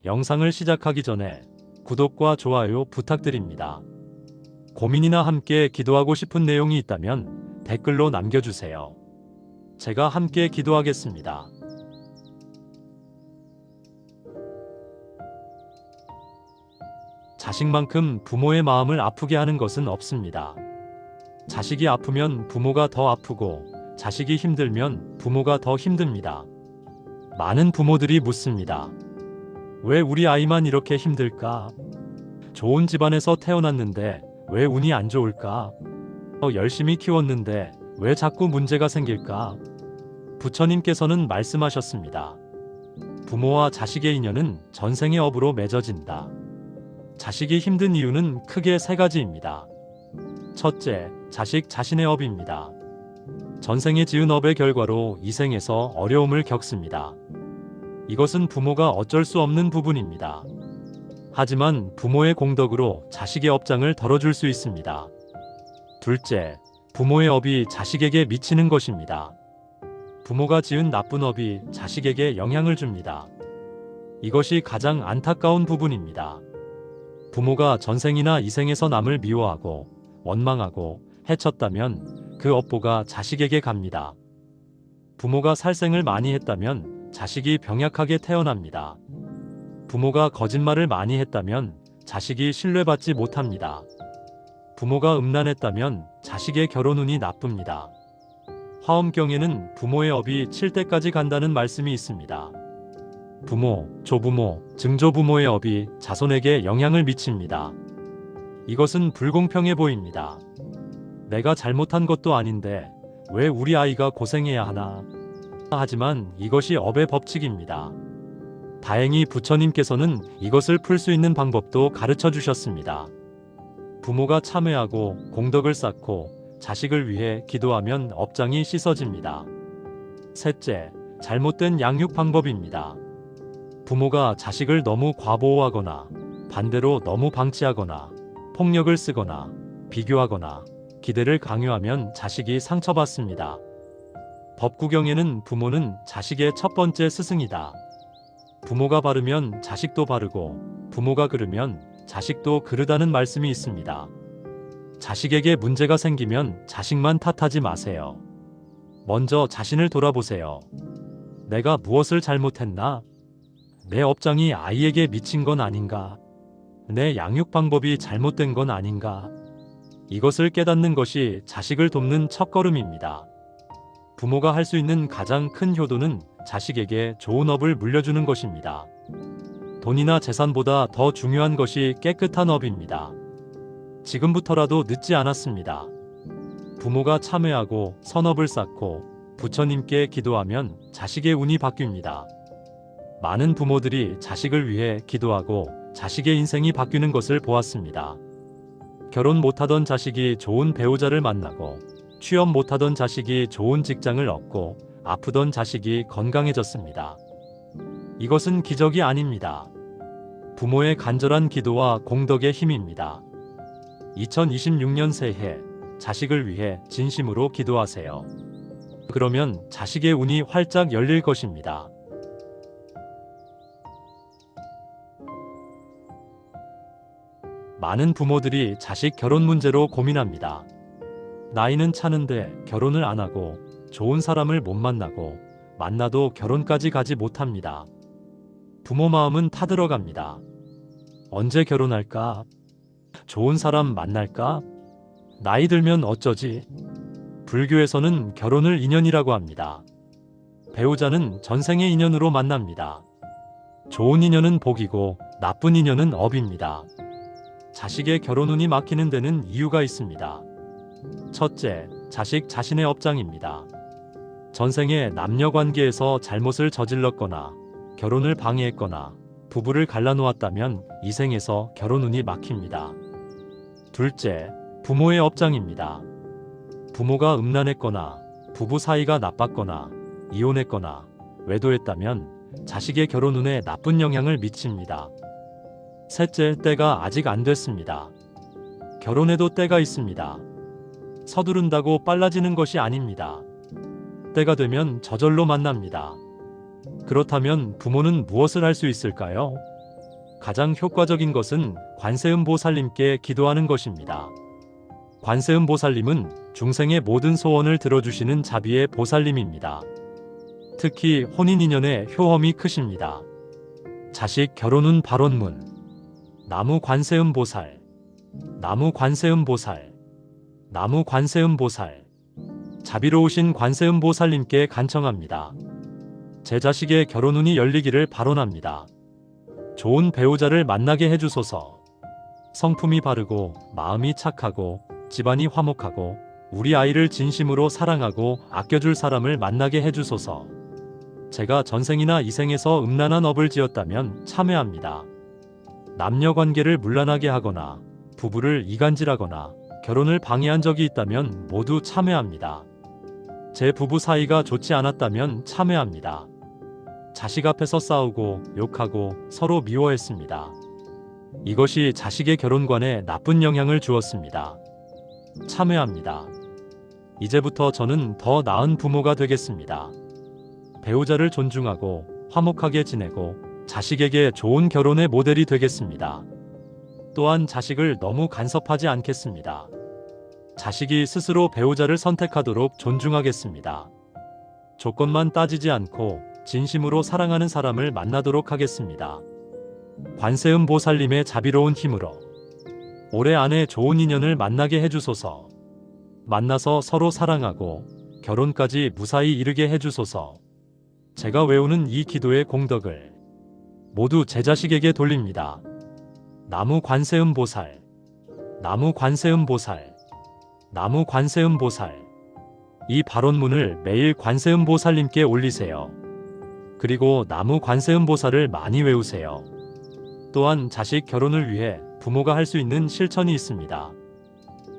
영상을 시작하기 전에 구독과 좋아요 부탁드립니다. 고민이나 함께 기도하고 싶은 내용이 있다면 댓글로 남겨주세요. 제가 함께 기도하겠습니다. 자식만큼 부모의 마음을 아프게 하는 것은 없습니다. 자식이 아프면 부모가 더 아프고 자식이 힘들면 부모가 더 힘듭니다. 많은 부모들이 묻습니다. 왜 우리 아이만 이렇게 힘들까? 좋은 집안에서 태어났는데 왜 운이 안 좋을까? 열심히 키웠는데 왜 자꾸 문제가 생길까? 부처님께서는 말씀하셨습니다. 부모와 자식의 인연은 전생의 업으로 맺어진다. 자식이 힘든 이유는 크게 세 가지입니다. 첫째, 자식 자신의 업입니다. 전생에 지은 업의 결과로 이 생에서 어려움을 겪습니다. 이것은 부모가 어쩔 수 없는 부분입니다. 하지만 부모의 공덕으로 자식의 업장을 덜어줄 수 있습니다. 둘째, 부모의 업이 자식에게 미치는 것입니다. 부모가 지은 나쁜 업이 자식에게 영향을 줍니다. 이것이 가장 안타까운 부분입니다. 부모가 전생이나 이생에서 남을 미워하고 원망하고 해쳤다면 그 업보가 자식에게 갑니다. 부모가 살생을 많이 했다면 자식이 병약하게 태어납니다. 부모가 거짓말을 많이 했다면 자식이 신뢰받지 못합니다. 부모가 음란했다면 자식의 결혼운이 나쁩니다. 화엄경에는 부모의 업이 7대까지 간다는 말씀이 있습니다. 부모, 조부모, 증조부모의 업이 자손에게 영향을 미칩니다. 이것은 불공평해 보입니다. 내가 잘못한 것도 아닌데 왜 우리 아이가 고생해야 하나? 하지만 이것이 업의 법칙입니다. 다행히 부처님께서는 이것을 풀 수 있는 방법도 가르쳐 주셨습니다. 부모가 참회하고 공덕을 쌓고 자식을 위해 기도하면 업장이 씻어집니다. 셋째, 잘못된 양육 방법입니다. 부모가 자식을 너무 과보호하거나 반대로 너무 방치하거나 폭력을 쓰거나 비교하거나 기대를 강요하면 자식이 상처받습니다. 법구경에는 부모는 자식의 첫 번째 스승이다. 부모가 바르면 자식도 바르고 부모가 그르면 자식도 그르다는 말씀이 있습니다. 자식에게 문제가 생기면 자식만 탓하지 마세요. 먼저 자신을 돌아보세요. 내가 무엇을 잘못했나? 내 업장이 아이에게 미친 건 아닌가? 내 양육 방법이 잘못된 건 아닌가? 이것을 깨닫는 것이 자식을 돕는 첫걸음입니다. 부모가 할 수 있는 가장 큰 효도는 자식에게 좋은 업을 물려주는 것입니다. 돈이나 재산보다 더 중요한 것이 깨끗한 업입니다. 지금부터라도 늦지 않았습니다. 부모가 참회하고 선업을 쌓고 부처님께 기도하면 자식의 운이 바뀝니다. 많은 부모들이 자식을 위해 기도하고 자식의 인생이 바뀌는 것을 보았습니다. 결혼 못하던 자식이 좋은 배우자를 만나고 취업 못하던 자식이 좋은 직장을 얻고 아프던 자식이 건강해졌습니다. 이것은 기적이 아닙니다. 부모의 간절한 기도와 공덕의 힘입니다. 2026년 새해 자식을 위해 진심으로 기도하세요. 그러면 자식의 운이 활짝 열릴 것입니다. 많은 부모들이 자식 결혼 문제로 고민합니다. 나이는 차는데 결혼을 안 하고 좋은 사람을 못 만나고 만나도 결혼까지 가지 못합니다. 부모 마음은 타들어갑니다. 언제 결혼할까? 좋은 사람 만날까? 나이 들면 어쩌지? 불교에서는 결혼을 인연이라고 합니다. 배우자는 전생의 인연으로 만납니다. 좋은 인연은 복이고 나쁜 인연은 업입니다. 자식의 결혼운이 막히는 데는 이유가 있습니다. 첫째, 자식 자신의 업장입니다. 전생에 남녀관계에서 잘못을 저질렀거나 결혼을 방해했거나 부부를 갈라놓았다면 이 생에서 결혼운이 막힙니다. 둘째, 부모의 업장입니다. 부모가 음란했거나 부부 사이가 나빴거나 이혼했거나 외도했다면 자식의 결혼운에 나쁜 영향을 미칩니다. 셋째, 때가 아직 안 됐습니다. 결혼해도 때가 있습니다. 서두른다고 빨라지는 것이 아닙니다. 때가 되면 저절로 만납니다. 그렇다면 부모는 무엇을 할 수 있을까요? 가장 효과적인 것은 관세음보살님께 기도하는 것입니다. 관세음보살님은 중생의 모든 소원을 들어주시는 자비의 보살님입니다. 특히 혼인인연의 효험이 크십니다. 자식 결혼운 발원문. 나무 관세음보살. 나무 관세음보살. 나무 관세음보살. 자비로우신 관세음보살님께 간청합니다. 제 자식의 결혼운이 열리기를 발원합니다. 좋은 배우자를 만나게 해주소서. 성품이 바르고 마음이 착하고 집안이 화목하고 우리 아이를 진심으로 사랑하고 아껴줄 사람을 만나게 해주소서. 제가 전생이나 이생에서 음란한 업을 지었다면 참회합니다. 남녀관계를 문란하게 하거나 부부를 이간질하거나 결혼을 방해한 적이 있다면 모두 참회합니다. 제 부부 사이가 좋지 않았다면 참회합니다. 자식 앞에서 싸우고 욕하고 서로 미워했습니다. 이것이 자식의 결혼관에 나쁜 영향을 주었습니다. 참회합니다. 이제부터 저는 더 나은 부모가 되겠습니다. 배우자를 존중하고 화목하게 지내고 자식에게 좋은 결혼의 모델이 되겠습니다. 또한 자식을 너무 간섭하지 않겠습니다. 자식이 스스로 배우자를 선택하도록 존중하겠습니다. 조건만 따지지 않고 진심으로 사랑하는 사람을 만나도록 하겠습니다. 관세음보살님의 자비로운 힘으로 올해 안에 좋은 인연을 만나게 해주소서. 만나서 서로 사랑하고 결혼까지 무사히 이르게 해주소서. 제가 외우는 이 기도의 공덕을 모두 제 자식에게 돌립니다. 나무 관세음보살. 나무 관세음보살. 나무 관세음보살. 이 발원문을 매일 관세음보살님께 올리세요. 그리고 나무 관세음보살을 많이 외우세요. 또한 자식 결혼을 위해 부모가 할 수 있는 실천이 있습니다.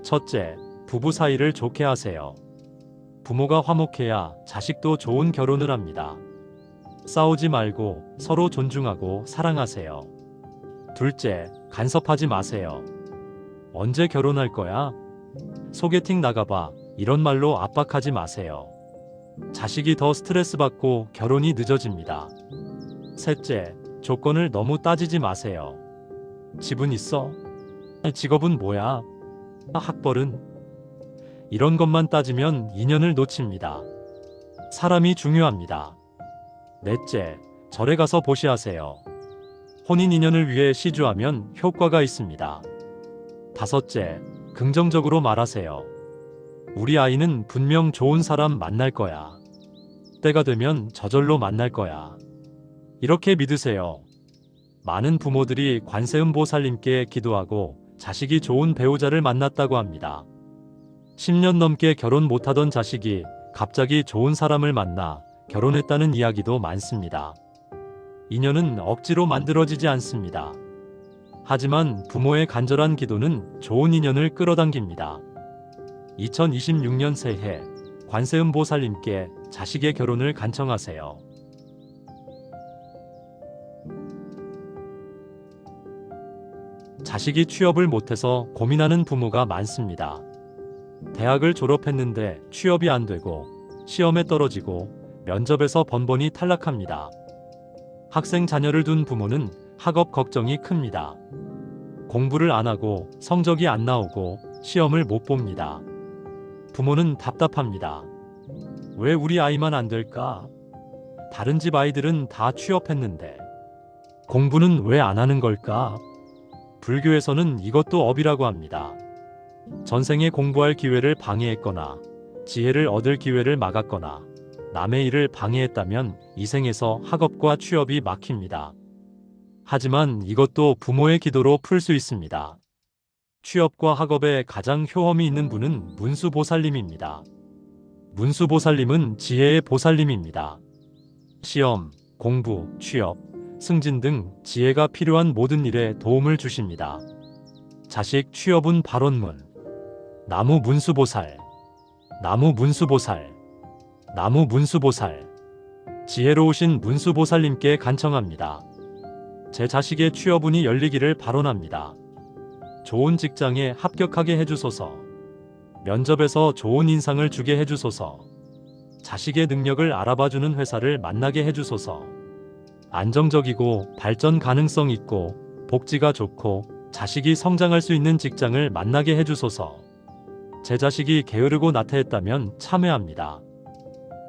첫째, 부부 사이를 좋게 하세요. 부모가 화목해야 자식도 좋은 결혼을 합니다. 싸우지 말고 서로 존중하고 사랑하세요. 둘째, 간섭하지 마세요. 언제 결혼할 거야? 소개팅 나가봐. 이런 말로 압박하지 마세요. 자식이 더 스트레스 받고 결혼이 늦어집니다. 셋째, 조건을 너무 따지지 마세요. 집은 있어? 직업은 뭐야? 학벌은? 이런 것만 따지면 인연을 놓칩니다. 사람이 중요합니다. 넷째, 절에 가서 보시하세요. 혼인 인연을 위해 시주하면 효과가 있습니다. 다섯째, 긍정적으로 말하세요. 우리 아이는 분명 좋은 사람 만날 거야. 때가 되면 저절로 만날 거야. 이렇게 믿으세요. 많은 부모들이 관세음보살님께 기도하고 자식이 좋은 배우자를 만났다고 합니다. 10년 넘게 결혼 못하던 자식이 갑자기 좋은 사람을 만나 결혼했다는 이야기도 많습니다. 인연은 억지로 만들어지지 않습니다. 하지만 부모의 간절한 기도는 좋은 인연을 끌어당깁니다. 2026년 새해 관세음보살님께 자식의 결혼을 간청하세요. 자식이 취업을 못해서 고민하는 부모가 많습니다. 대학을 졸업했는데 취업이 안 되고 시험에 떨어지고 면접에서 번번이 탈락합니다. 학생 자녀를 둔 부모는 학업 걱정이 큽니다. 공부를 안 하고 성적이 안 나오고 시험을 못 봅니다. 부모는 답답합니다. 왜 우리 아이만 안 될까? 다른 집 아이들은 다 취업했는데 공부는 왜 안 하는 걸까? 불교에서는 이것도 업이라고 합니다. 전생에 공부할 기회를 방해했거나 지혜를 얻을 기회를 막았거나 남의 일을 방해했다면 이생에서 학업과 취업이 막힙니다. 하지만 이것도 부모의 기도로 풀 수 있습니다. 취업과 학업에 가장 효험이 있는 분은 문수보살님입니다. 문수보살님은 지혜의 보살님입니다. 시험, 공부, 취업, 승진 등 지혜가 필요한 모든 일에 도움을 주십니다. 자식 취업운 발원문. 나무 문수보살. 나무 문수보살. 나무 문수보살. 지혜로우신 문수보살님께 간청합니다. 제 자식의 취업운이 열리기를 발원합니다. 좋은 직장에 합격하게 해주소서. 면접에서 좋은 인상을 주게 해주소서. 자식의 능력을 알아봐주는 회사를 만나게 해주소서. 안정적이고 발전 가능성 있고 복지가 좋고 자식이 성장할 수 있는 직장을 만나게 해주소서. 제 자식이 게으르고 나태했다면 참회합니다.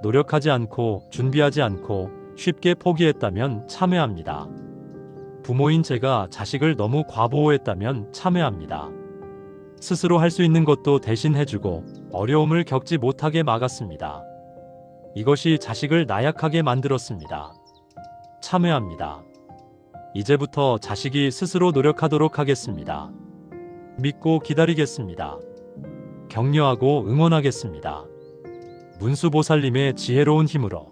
노력하지 않고 준비하지 않고 쉽게 포기했다면 참회합니다. 부모인 제가 자식을 너무 과보호했다면 참회합니다. 스스로 할 수 있는 것도 대신 해주고 어려움을 겪지 못하게 막았습니다. 이것이 자식을 나약하게 만들었습니다. 참회합니다. 이제부터 자식이 스스로 노력하도록 하겠습니다. 믿고 기다리겠습니다. 격려하고 응원하겠습니다. 문수보살님의 지혜로운 힘으로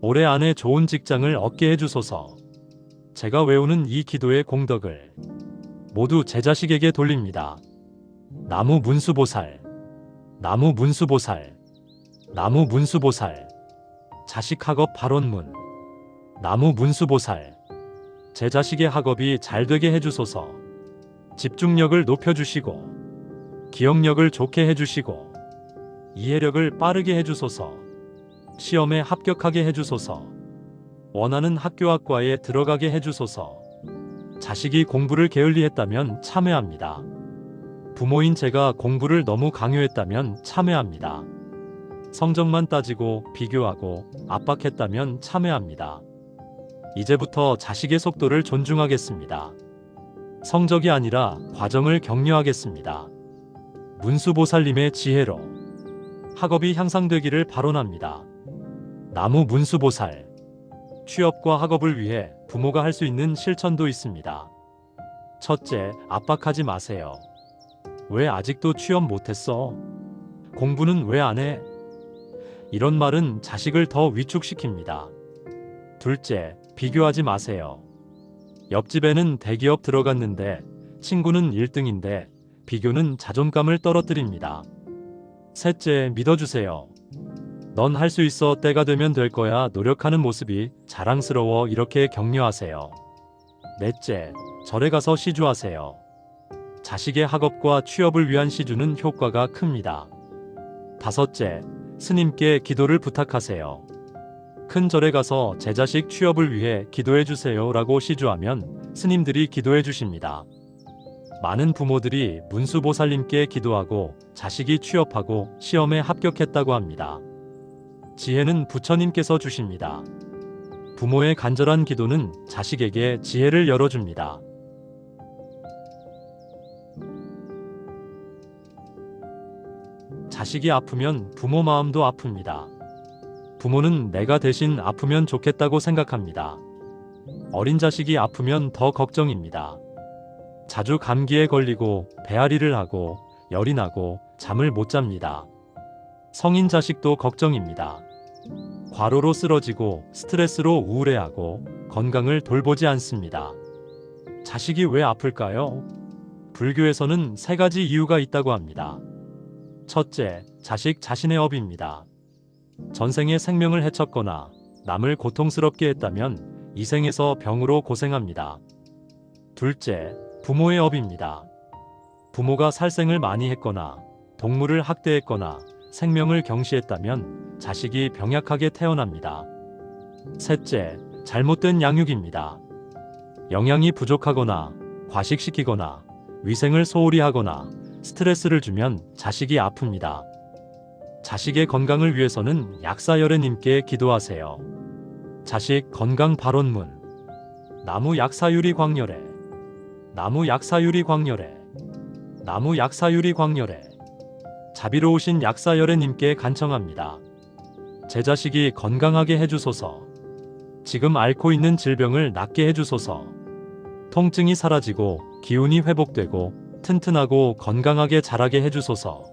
올해 안에 좋은 직장을 얻게 해주소서. 제가 외우는 이 기도의 공덕을 모두 제 자식에게 돌립니다. 나무 문수보살, 나무 문수보살, 나무 문수보살. 자식 학업 발원문, 나무 문수보살. 제 자식의 학업이 잘 되게 해주소서. 집중력을 높여주시고 기억력을 좋게 해주시고 이해력을 빠르게 해주소서. 시험에 합격하게 해주소서. 원하는 학교학과에 들어가게 해주소서. 자식이 공부를 게을리 했다면 참회합니다. 부모인 제가 공부를 너무 강요했다면 참회합니다. 성적만 따지고 비교하고 압박했다면 참회합니다. 이제부터 자식의 속도를 존중하겠습니다. 성적이 아니라 과정을 격려하겠습니다. 문수보살님의 지혜로 학업이 향상되기를 발언합니다. 나무 문수보살. 취업과 학업을 위해 부모가 할 수 있는 실천도 있습니다. 첫째, 압박하지 마세요. 왜 아직도 취업 못했어? 공부는 왜 안 해? 이런 말은 자식을 더 위축시킵니다. 둘째, 비교하지 마세요. 옆집에는 대기업 들어갔는데 친구는 1등인데 비교는 자존감을 떨어뜨립니다. 셋째, 믿어주세요. 넌 할 수 있어. 때가 되면 될 거야. 노력하는 모습이 자랑스러워. 이렇게 격려하세요. 넷째, 절에 가서 시주하세요. 자식의 학업과 취업을 위한 시주는 효과가 큽니다. 다섯째, 스님께 기도를 부탁하세요. 큰 절에 가서 제 자식 취업을 위해 기도해 주세요 라고 시주하면 스님들이 기도해 주십니다. 많은 부모들이 문수보살님께 기도하고 자식이 취업하고 시험에 합격했다고 합니다. 지혜는 부처님께서 주십니다. 부모의 간절한 기도는 자식에게 지혜를 열어줍니다. 자식이 아프면 부모 마음도 아픕니다. 부모는 내가 대신 아프면 좋겠다고 생각합니다. 어린 자식이 아프면 더 걱정입니다. 자주 감기에 걸리고 배앓이를 하고 열이 나고 잠을 못 잡니다. 성인 자식도 걱정입니다. 과로로 쓰러지고 스트레스로 우울해하고 건강을 돌보지 않습니다. 자식이 왜 아플까요? 불교에서는 3가지 이유가 있다고 합니다. 첫째, 자식 자신의 업입니다. 전생에 생명을 해쳤거나 남을 고통스럽게 했다면 이 생에서 병으로 고생합니다. 둘째, 부모의 업입니다. 부모가 살생을 많이 했거나 동물을 학대했거나 생명을 경시했다면 자식이 병약하게 태어납니다. 셋째, 잘못된 양육입니다. 영양이 부족하거나 과식시키거나 위생을 소홀히 하거나 스트레스를 주면 자식이 아픕니다. 자식의 건강을 위해서는 약사열애님께 기도하세요. 자식 건강 발원문, 나무 약사유리 광열애, 나무 약사유리 광열애, 나무 약사유리 광열애. 자비로우신 약사열애님께 간청합니다. 제 자식이 건강하게 해주소서. 지금 앓고 있는 질병을 낫게 해주소서. 통증이 사라지고 기운이 회복되고 튼튼하고 건강하게 자라게 해주소서.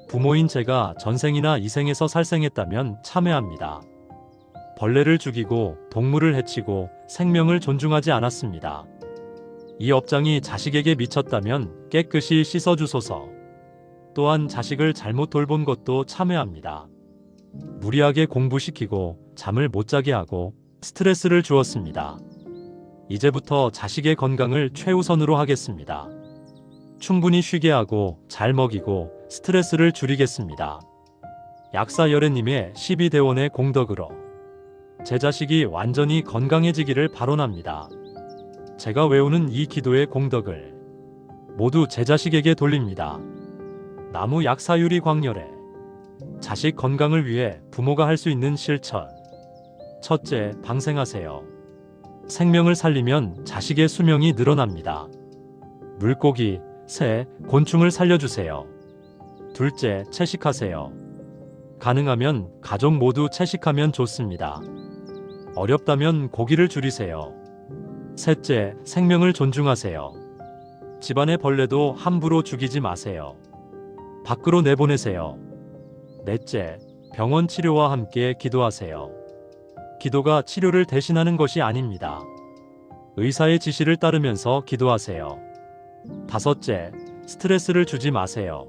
부모인 제가 전생이나 이생에서 살생했다면 참회합니다. 벌레를 죽이고 동물을 해치고 생명을 존중하지 않았습니다. 이 업장이 자식에게 미쳤다면 깨끗이 씻어주소서. 또한 자식을 잘못 돌본 것도 참회합니다. 무리하게 공부시키고 잠을 못 자게 하고 스트레스를 주었습니다. 이제부터 자식의 건강을 최우선으로 하겠습니다. 충분히 쉬게 하고 잘 먹이고 스트레스를 줄이겠습니다. 약사열애님의 12대원의 공덕으로 제 자식이 완전히 건강해지기를 발언합니다. 제가 외우는 이 기도의 공덕을 모두 제 자식에게 돌립니다. 나무 약사유리 광열에 자식 건강을 위해 부모가 할 수 있는 실천. 첫째, 방생하세요. 생명을 살리면 자식의 수명이 늘어납니다. 물고기, 새, 곤충을 살려주세요. 둘째, 채식하세요. 가능하면 가족 모두 채식하면 좋습니다. 어렵다면 고기를 줄이세요. 셋째, 생명을 존중하세요. 집안의 벌레도 함부로 죽이지 마세요. 밖으로 내보내세요. 넷째, 병원 치료와 함께 기도하세요. 기도가 치료를 대신하는 것이 아닙니다. 의사의 지시를 따르면서 기도하세요. 다섯째, 스트레스를 주지 마세요.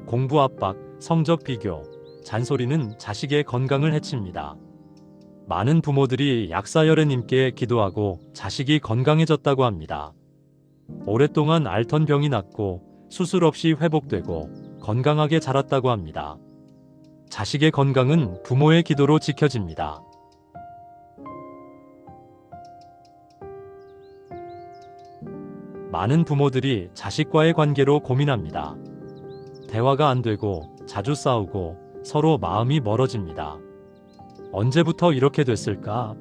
공부 압박, 성적 비교, 잔소리는 자식의 건강을 해칩니다. 많은 부모들이 약사열애님께 기도하고 자식이 건강해졌다고 합니다. 오랫동안 앓던 병이 낫고 수술 없이 회복되고 건강하게 자랐다고 합니다. 자식의 건강은 부모의 기도로 지켜집니다. 많은 부모들이 자식과의 관계로 고민합니다. 대화가 안 되고 자주 싸우고 서로 마음이 멀어집니다. 언제부터 이렇게 됐을까?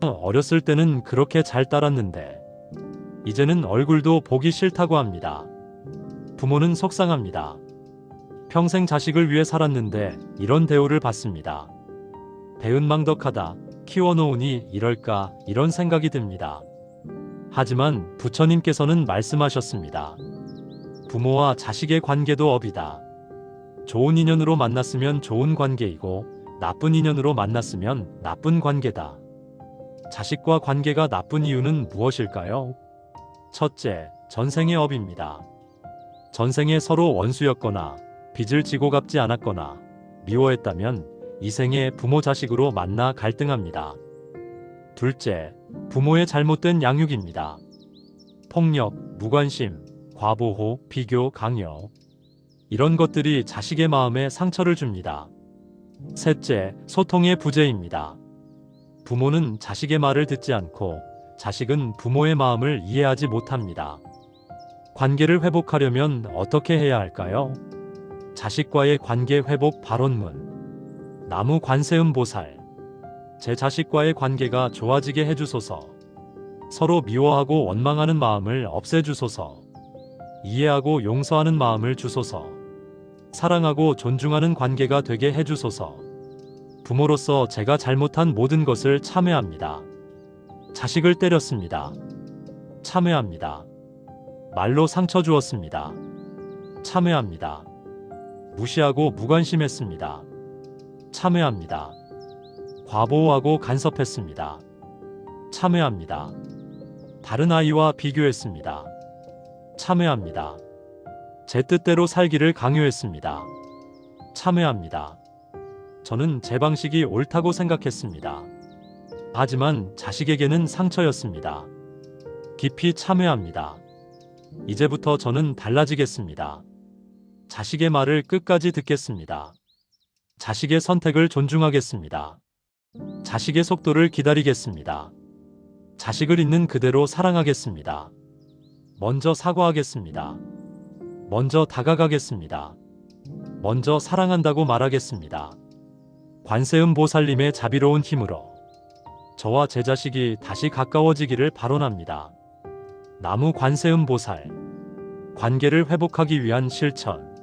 어렸을 때는 그렇게 잘 따랐는데 이제는 얼굴도 보기 싫다고 합니다. 부모는 속상합니다. 평생 자식을 위해 살았는데 이런 대우를 받습니다. 배은망덕하다, 키워놓으니 이럴까, 이런 생각이 듭니다. 하지만 부처님께서는 말씀하셨습니다. 부모와 자식의 관계도 업이다. 좋은 인연으로 만났으면 좋은 관계이고 나쁜 인연으로 만났으면 나쁜 관계다. 자식과 관계가 나쁜 이유는 무엇일까요? 첫째, 전생의 업입니다. 전생에 서로 원수였거나 빚을 지고 갚지 않았거나 미워했다면 이 생에 부모 자식으로 만나 갈등합니다. 둘째, 부모의 잘못된 양육입니다. 폭력, 무관심, 과보호, 비교, 강요. 이런 것들이 자식의 마음에 상처를 줍니다. 셋째, 소통의 부재입니다. 부모는 자식의 말을 듣지 않고 자식은 부모의 마음을 이해하지 못합니다. 관계를 회복하려면 어떻게 해야 할까요? 자식과의 관계 회복 발언문. 나무 관세음 보살. 제 자식과의 관계가 좋아지게 해주소서. 서로 미워하고 원망하는 마음을 없애주소서. 이해하고 용서하는 마음을 주소서. 사랑하고 존중하는 관계가 되게 해주소서. 부모로서 제가 잘못한 모든 것을 참회합니다. 자식을 때렸습니다. 참회합니다. 말로 상처 주었습니다. 참회합니다. 무시하고 무관심했습니다. 참회합니다. 과보호하고 간섭했습니다. 참회합니다. 다른 아이와 비교했습니다. 참회합니다. 제 뜻대로 살기를 강요했습니다. 참회합니다. 저는 제 방식이 옳다고 생각했습니다. 하지만 자식에게는 상처였습니다. 깊이 참회합니다. 이제부터 저는 달라지겠습니다. 자식의 말을 끝까지 듣겠습니다. 자식의 선택을 존중하겠습니다. 자식의 속도를 기다리겠습니다. 자식을 있는 그대로 사랑하겠습니다. 먼저 사과하겠습니다. 먼저 다가가겠습니다. 먼저 사랑한다고 말하겠습니다. 관세음 보살님의 자비로운 힘으로 저와 제 자식이 다시 가까워지기를 발언합니다. 나무 관세음 보살. 관계를 회복하기 위한 실천.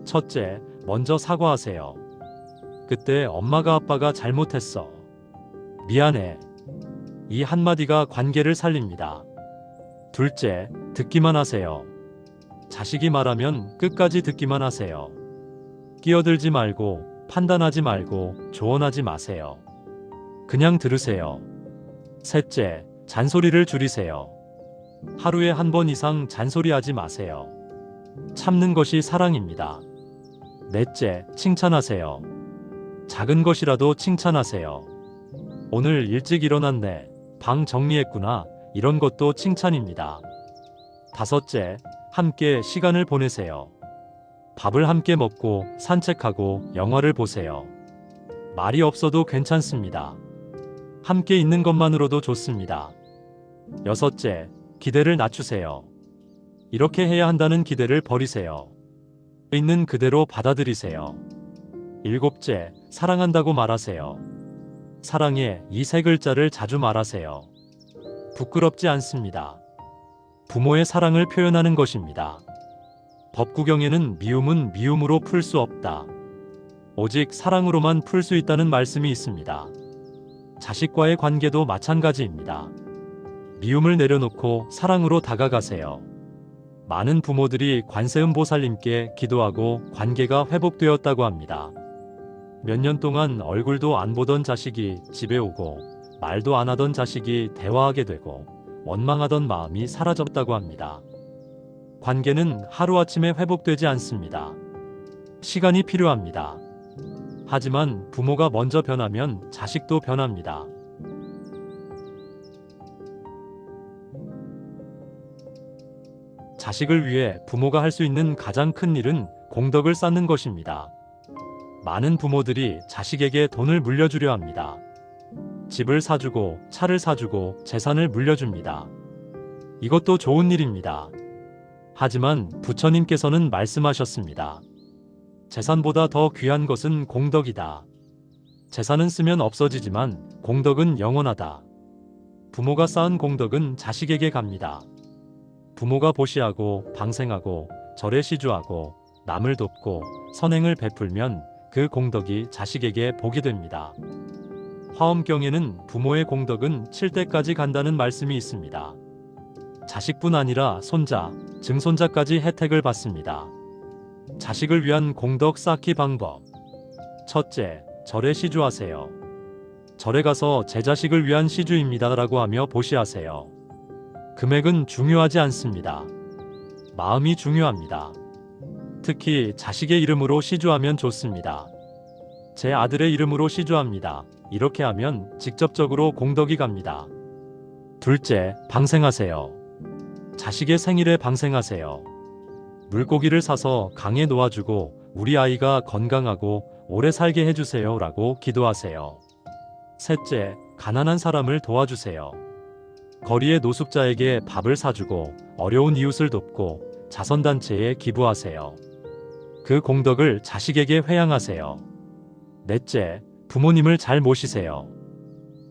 첫째, 먼저 사과하세요. 그때 엄마가 아빠가 잘못했어. 미안해. 이 한마디가 관계를 살립니다. 둘째, 듣기만 하세요. 자식이 말하면 끝까지 듣기만 하세요. 끼어들지 말고 판단하지 말고 조언하지 마세요. 그냥 들으세요. 셋째, 잔소리를 줄이세요. 하루에 한 번 이상 잔소리하지 마세요. 참는 것이 사랑입니다. 넷째, 칭찬하세요. 작은 것이라도 칭찬하세요. 오늘 일찍 일어났네. 방 정리했구나. 이런 것도 칭찬입니다. 다섯째, 함께 시간을 보내세요. 밥을 함께 먹고 산책하고 영화를 보세요. 말이 없어도 괜찮습니다. 함께 있는 것만으로도 좋습니다. 여섯째, 기대를 낮추세요. 이렇게 해야 한다는 기대를 버리세요. 있는 그대로 받아들이세요. 일곱째, 사랑한다고 말하세요. 사랑해 이 세 글자를 자주 말하세요. 부끄럽지 않습니다. 부모의 사랑을 표현하는 것입니다. 법구경에는 미움은 미움으로 풀 수 없다. 오직 사랑으로만 풀 수 있다는 말씀이 있습니다. 자식과의 관계도 마찬가지입니다. 미움을 내려놓고 사랑으로 다가가세요. 많은 부모들이 관세음보살님께 기도하고 관계가 회복되었다고 합니다. 몇 년 동안 얼굴도 안 보던 자식이 집에 오고 말도 안 하던 자식이 대화하게 되고 원망하던 마음이 사라졌다고 합니다. 관계는 하루아침에 회복되지 않습니다. 시간이 필요합니다. 하지만 부모가 먼저 변하면 자식도 변합니다. 자식을 위해 부모가 할 수 있는 가장 큰 일은 공덕을 쌓는 것입니다. 많은 부모들이 자식에게 돈을 물려주려 합니다. 집을 사주고 차를 사주고 재산을 물려줍니다. 이것도 좋은 일입니다. 하지만 부처님께서는 말씀하셨습니다. 재산보다 더 귀한 것은 공덕이다. 재산은 쓰면 없어지지만 공덕은 영원하다. 부모가 쌓은 공덕은 자식에게 갑니다. 부모가 보시하고 방생하고 절에 시주하고 남을 돕고 선행을 베풀면 그 공덕이 자식에게 복이 됩니다. 화엄경에는 부모의 공덕은 7대까지 간다는 말씀이 있습니다. 자식뿐 아니라 손자, 증손자까지 혜택을 받습니다. 자식을 위한 공덕 쌓기 방법. 첫째, 절에 시주하세요. 절에 가서 제 자식을 위한 시주입니다 라고 하며 보시하세요. 금액은 중요하지 않습니다. 마음이 중요합니다. 특히 자식의 이름으로 시주하면 좋습니다. 제 아들의 이름으로 시주합니다. 이렇게 하면 직접적으로 공덕이 갑니다. 둘째, 방생하세요. 자식의 생일에 방생하세요. 물고기를 사서 강에 놓아주고 우리 아이가 건강하고 오래 살게 해주세요 라고 기도하세요. 셋째, 가난한 사람을 도와주세요. 거리의 노숙자에게 밥을 사주고 어려운 이웃을 돕고 자선단체에 기부하세요. 그 공덕을 자식에게 회양하세요. 넷째, 부모님을 잘 모시세요.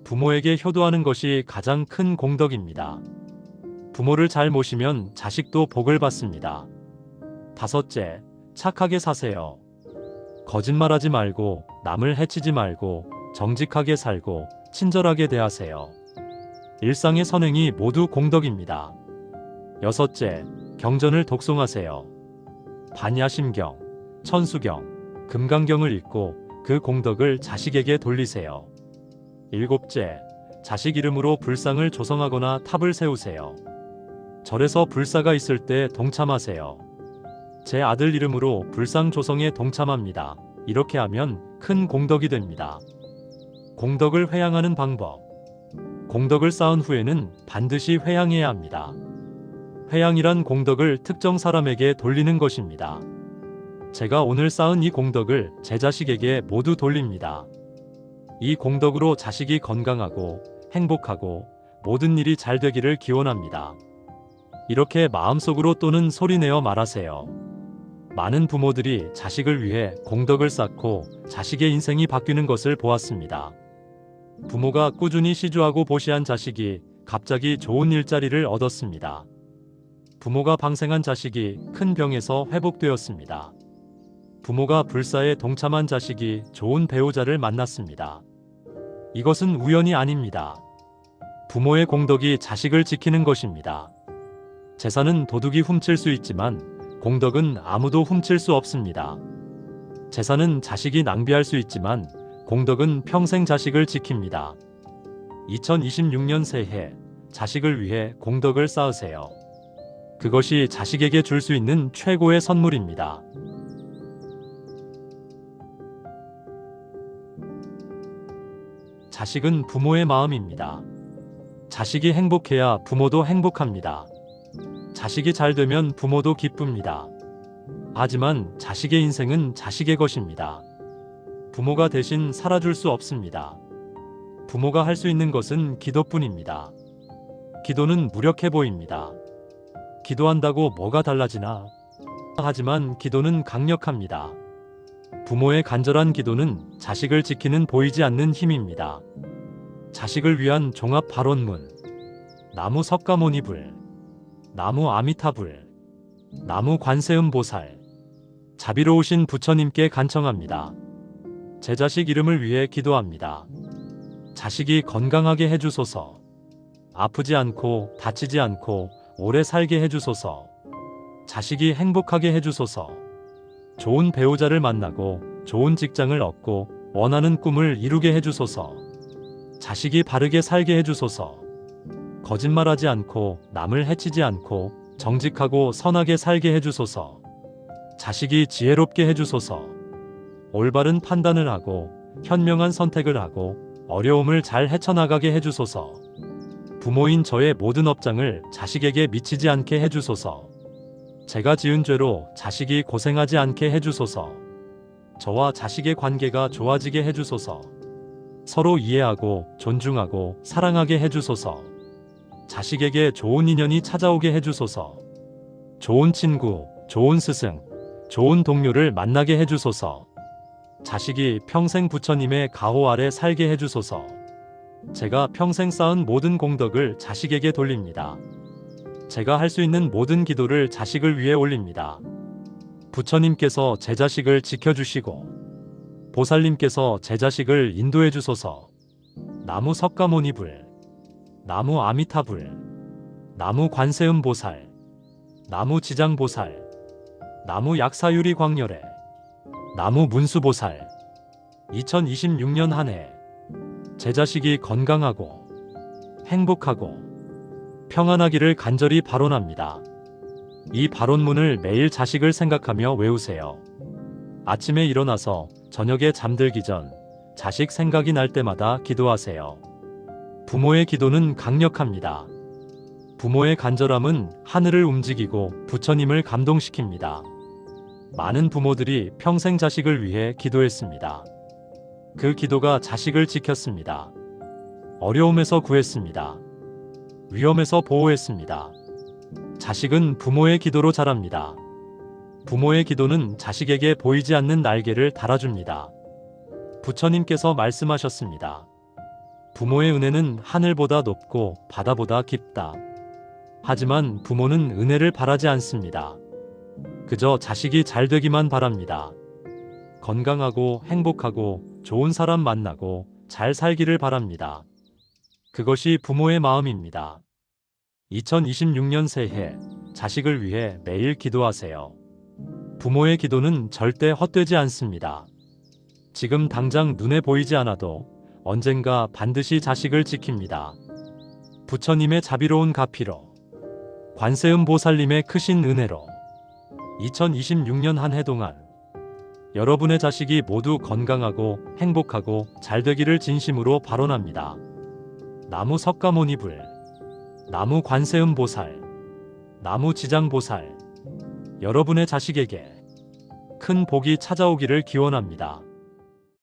부모에게 효도하는 것이 가장 큰 공덕입니다. 부모를 잘 모시면 자식도 복을 받습니다. 다섯째, 착하게 사세요. 거짓말하지 말고 남을 해치지 말고 정직하게 살고 친절하게 대하세요. 일상의 선행이 모두 공덕입니다. 여섯째, 경전을 독송하세요. 반야심경, 천수경, 금강경을 읽고 그 공덕을 자식에게 돌리세요. 일곱째, 자식 이름으로 불상을 조성하거나 탑을 세우세요. 절에서 불사가 있을 때 동참하세요. 제 아들 이름으로 불상 조성에 동참합니다. 이렇게 하면 큰 공덕이 됩니다. 공덕을 회양하는 방법. 공덕을 쌓은 후에는 반드시 회양해야 합니다. 회양이란 공덕을 특정 사람에게 돌리는 것입니다. 제가 오늘 쌓은 이 공덕을 제 자식에게 모두 돌립니다. 이 공덕으로 자식이 건강하고 행복하고 모든 일이 잘 되기를 기원합니다. 이렇게 마음속으로 또는 소리내어 말하세요. 많은 부모들이 자식을 위해 공덕을 쌓고 자식의 인생이 바뀌는 것을 보았습니다. 부모가 꾸준히 시주하고 보시한 자식이 갑자기 좋은 일자리를 얻었습니다. 부모가 방생한 자식이 큰 병에서 회복되었습니다. 부모가 불사에 동참한 자식이 좋은 배우자를 만났습니다. 이것은 우연이 아닙니다. 부모의 공덕이 자식을 지키는 것입니다. 재산은 도둑이 훔칠 수 있지만 공덕은 아무도 훔칠 수 없습니다. 재산은 자식이 낭비할 수 있지만 공덕은 평생 자식을 지킵니다. 2026년 새해 자식을 위해 공덕을 쌓으세요. 그것이 자식에게 줄 수 있는 최고의 선물입니다. 자식은 부모의 마음입니다. 자식이 행복해야 부모도 행복합니다. 자식이 잘 되면 부모도 기쁩니다. 하지만 자식의 인생은 자식의 것입니다. 부모가 대신 살아줄 수 없습니다. 부모가 할 수 있는 것은 기도뿐입니다. 기도는 무력해 보입니다. 기도한다고 뭐가 달라지나? 하지만 기도는 강력합니다. 부모의 간절한 기도는 자식을 지키는 보이지 않는 힘입니다. 자식을 위한 종합 발원문. 나무 석가모니불, 나무 아미타불, 나무 관세음보살. 자비로우신 부처님께 간청합니다. 제 자식 이름을 위해 기도합니다. 자식이 건강하게 해주소서. 아프지 않고 다치지 않고 오래 살게 해주소서. 자식이 행복하게 해주소서. 좋은 배우자를 만나고 좋은 직장을 얻고 원하는 꿈을 이루게 해주소서. 자식이 바르게 살게 해주소서. 거짓말하지 않고 남을 해치지 않고 정직하고 선하게 살게 해주소서. 자식이 지혜롭게 해주소서. 올바른 판단을 하고 현명한 선택을 하고 어려움을 잘 헤쳐나가게 해주소서. 부모인 저의 모든 업장을 자식에게 미치지 않게 해주소서. 제가 지은 죄로 자식이 고생하지 않게 해주소서. 저와 자식의 관계가 좋아지게 해주소서. 서로 이해하고 존중하고 사랑하게 해주소서. 자식에게 좋은 인연이 찾아오게 해주소서. 좋은 친구, 좋은 스승, 좋은 동료를 만나게 해주소서. 자식이 평생 부처님의 가호 아래 살게 해주소서. 제가 평생 쌓은 모든 공덕을 자식에게 돌립니다. 제가 할 수 있는 모든 기도를 자식을 위해 올립니다. 부처님께서 제 자식을 지켜주시고 보살님께서 제 자식을 인도해 주소서. 나무 석가모니불, 나무 아미타불, 나무 관세음보살, 나무 지장보살, 나무 약사유리 광열해, 나무 문수보살. 2026년 한 해 제 자식이 건강하고 행복하고 평안하기를 간절히 발언합니다. 이 발언문을 매일 자식을 생각하며 외우세요. 아침에 일어나서 저녁에 잠들기 전 자식 생각이 날 때마다 기도하세요. 부모의 기도는 강력합니다. 부모의 간절함은 하늘을 움직이고 부처님을 감동시킵니다. 많은 부모들이 평생 자식을 위해 기도했습니다. 그 기도가 자식을 지켰습니다. 어려움에서 구했습니다. 위험에서 보호했습니다. 자식은 부모의 기도로 자랍니다. 부모의 기도는 자식에게 보이지 않는 날개를 달아줍니다. 부처님께서 말씀하셨습니다. 부모의 은혜는 하늘보다 높고 바다보다 깊다. 하지만 부모는 은혜를 바라지 않습니다. 그저 자식이 잘 되기만 바랍니다. 건강하고 행복하고 좋은 사람 만나고 잘 살기를 바랍니다. 그것이 부모의 마음입니다. 2026년 새해 자식을 위해 매일 기도하세요. 부모의 기도는 절대 헛되지 않습니다. 지금 당장 눈에 보이지 않아도 언젠가 반드시 자식을 지킵니다. 부처님의 자비로운 가피로, 관세음 보살님의 크신 은혜로 2026년 한 해 동안 여러분의 자식이 모두 건강하고 행복하고 잘 되기를 진심으로 발언합니다. 나무 석가모니불, 나무 관세음 보살, 나무 지장 보살, 여러분의 자식에게 큰 복이 찾아오기를 기원합니다.